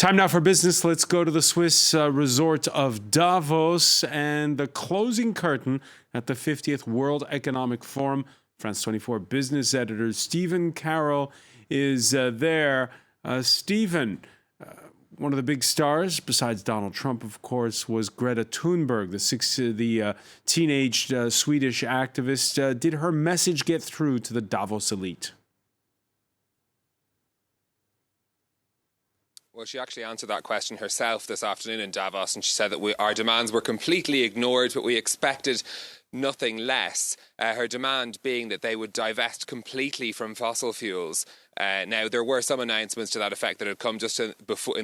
Time now for business. Let's go to the Swiss resort of Davos and the closing curtain at the 50th World Economic Forum. France 24 business editor Stephen Carroll is there. Stephen, one of the big stars, besides Donald Trump, of course, was Greta Thunberg, the teenage Swedish activist. Did her message get through to the Davos elite? Well, she actually answered that question herself this afternoon in Davos, and she said that our demands were completely ignored, but we expected nothing less. Her demand being that they would divest completely from fossil fuels. Now, there were some announcements to that effect that had come just in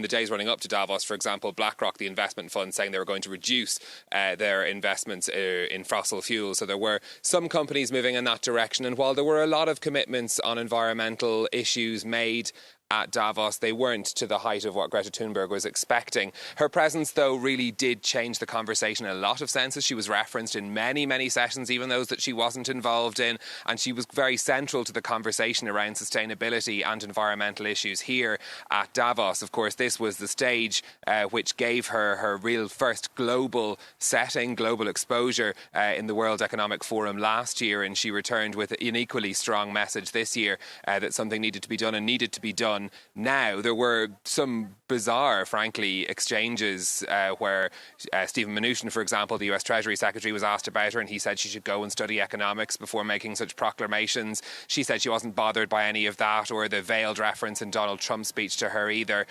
the days running up to Davos. For example, BlackRock, the investment fund, saying they were going to reduce their investments in fossil fuels. So there were some companies moving in that direction. And while there were a lot of commitments on environmental issues made at Davos, they weren't to the height of what Greta Thunberg was expecting. Her presence, though, really did change the conversation in a lot of senses. She was referenced in many, many sessions, even those that she wasn't involved in, and she was very central to the conversation around sustainability and environmental issues here at Davos. Of course, this was the stage which gave her real first global setting, global exposure in the World Economic Forum last year, and she returned with an equally strong message this year that something needed to be done and needed to be done now. There were some bizarre, frankly, exchanges where Stephen Mnuchin, for example, the US Treasury Secretary, was asked about her, and he said she should go and study economics before making such proclamations. She said she wasn't bothered by any of that, or the veiled reference in Donald Trump's speech to her either.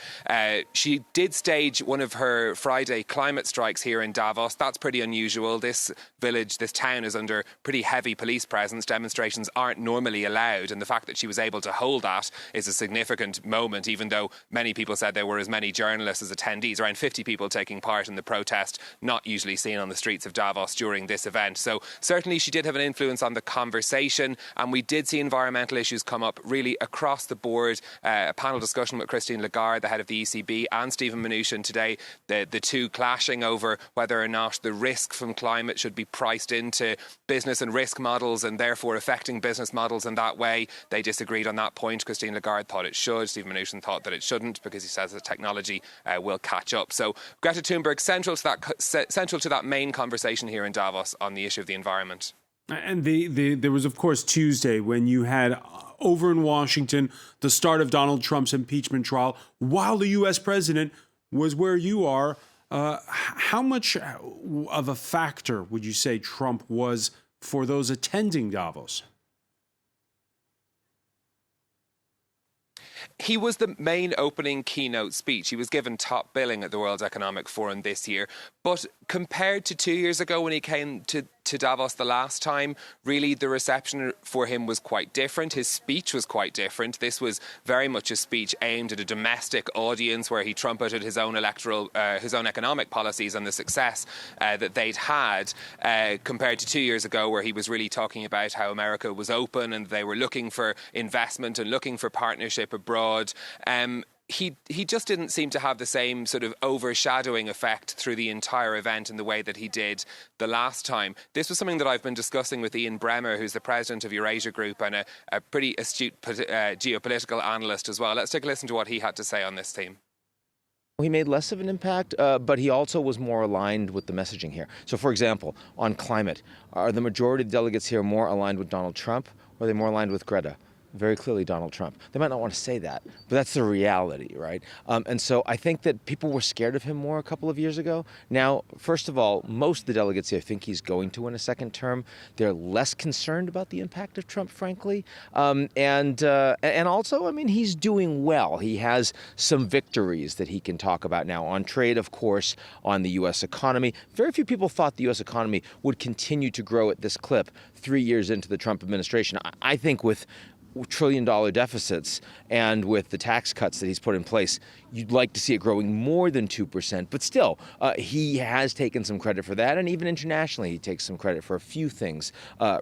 She did stage one of her Friday climate strikes here in Davos. That's pretty unusual. This village, this town, is under pretty heavy police presence. Demonstrations aren't normally allowed, and the fact that she was able to hold that is a significant moment, even though many people said there were as many journalists as attendees, around 50 people taking part in the protest, not usually seen on the streets of Davos during this event. So certainly she did have an influence on the conversation, and we did see environmental issues come up really across the board. A panel discussion with Christine Lagarde, the head of the ECB, and Stephen Mnuchin today, the two clashing over whether or not the risk from climate should be priced into business and risk models and therefore affecting business models in that way. They disagreed on that point. Christine Lagarde thought it should. Stephen Mnuchin thought that it shouldn't, because he says that technology will catch up. So Greta Thunberg central to that main conversation here in Davos on the issue of the environment. And there was, of course, Tuesday when you had over in Washington the start of Donald Trump's impeachment trial while the U.S. president was where you are. How much of a factor would you say Trump was for those attending Davos? He was the main opening keynote speech. He was given top billing at the World Economic Forum this year. But compared to 2 years ago when he came to Davos the last time, really the reception for him was quite different. His speech was quite different. This was very much a speech aimed at a domestic audience where he trumpeted his own economic policies and the success that they'd had, compared to 2 years ago where he was really talking about how America was open and they were looking for investment and looking for partnership abroad. He just didn't seem to have the same sort of overshadowing effect through the entire event in the way that he did the last time. This was something that I've been discussing with Ian Bremmer, who's the president of Eurasia Group and a pretty astute geopolitical analyst as well. Let's take a listen to what he had to say on this theme. He made less of an impact, but he also was more aligned with the messaging here. So, for example, on climate, are the majority of delegates here more aligned with Donald Trump, or are they more aligned with Greta? Very clearly Donald Trump. They might not want to say that, but that's the reality, right? And so I think that people were scared of him more a couple of years ago. Now, first of all, most of the delegates here think he's going to win a second term. They're less concerned about the impact of Trump, frankly. And also, I mean, he's doing well. He has some victories that he can talk about now on trade, of course, on the U.S. economy. Very few people thought the U.S. economy would continue to grow at this clip 3 years into the Trump administration. I think with trillion-dollar deficits and with the tax cuts that he's put in place, you'd like to see it growing more than 2%. But still, he has taken some credit for that. And even internationally, he takes some credit for a few things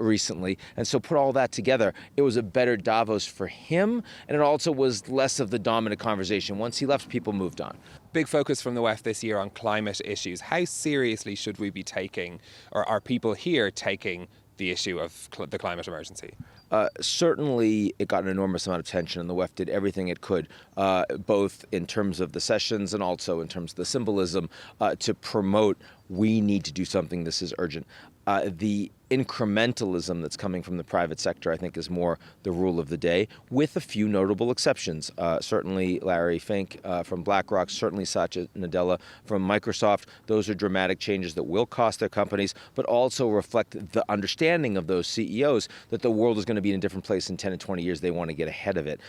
recently. And so put all that together, it was a better Davos for him. And it also was less of the dominant conversation. Once he left, people moved on. Big focus from the WEF this year on climate issues. How seriously should we be taking, or are people here taking, the issue of the climate emergency? Certainly, it got an enormous amount of attention, and the WEF did everything it could, both in terms of the sessions and also in terms of the symbolism, to promote we need to do something, this is urgent. The incrementalism that's coming from the private sector, I think, is more the rule of the day, with a few notable exceptions. Certainly Larry Fink from BlackRock, certainly Satya Nadella from Microsoft. Those are dramatic changes that will cost their companies, but also reflect the understanding of those CEOs that the world is going to be in a different place in 10 and 20 years. They want to get ahead of it.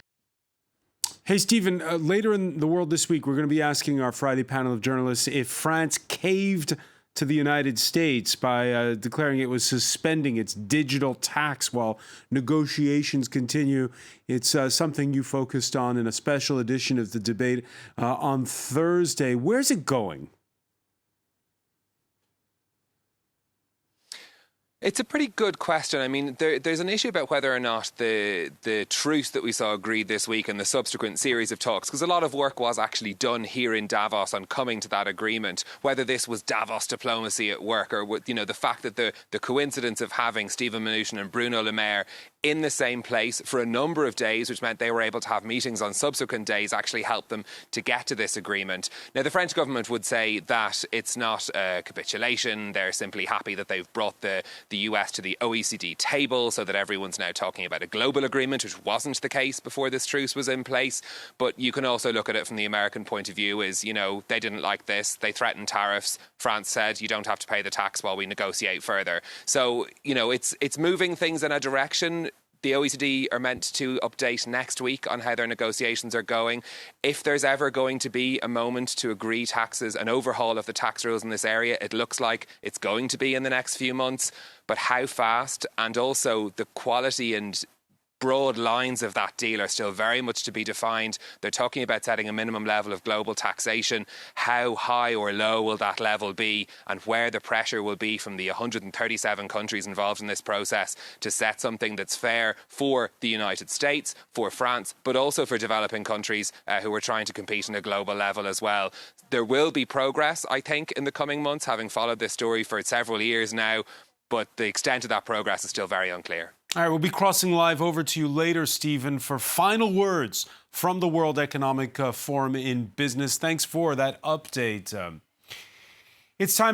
Hey, Stephen, later in the world this week, we're going to be asking our Friday panel of journalists if France caved to the United States by declaring it was suspending its digital tax while negotiations continue. It's something you focused on in a special edition of the debate on Thursday. Where's it going? It's a pretty good question. I mean, there's an issue about whether or not the truce that we saw agreed this week and the subsequent series of talks, because a lot of work was actually done here in Davos on coming to that agreement, whether this was Davos diplomacy at work or, the fact that the coincidence of having Stephen Mnuchin and Bruno Le Maire in the same place for a number of days, which meant they were able to have meetings on subsequent days, actually helped them to get to this agreement. Now, the French government would say that it's not a capitulation. They're simply happy that they've brought the US to the OECD table so that everyone's now talking about a global agreement, which wasn't the case before this truce was in place. But you can also look at it from the American point of view is, they didn't like this. They threatened tariffs. France said, you don't have to pay the tax while we negotiate further. So, it's moving things in a direction. The OECD are meant to update next week on how their negotiations are going. If there's ever going to be a moment to agree taxes, an overhaul of the tax rules in this area, it looks like it's going to be in the next few months. But how fast, and also the quality and broad lines of that deal are still very much to be defined. They're talking about setting a minimum level of global taxation. How high or low will that level be, and where the pressure will be from the 137 countries involved in this process to set something that's fair for the United States, for France, but also for developing countries who are trying to compete on a global level as well. There will be progress, I think, in the coming months, having followed this story for several years now, but the extent of that progress is still very unclear. All right, we'll be crossing live over to you later, Stephen, for final words from the World Economic Forum in business. Thanks for that update. It's time now.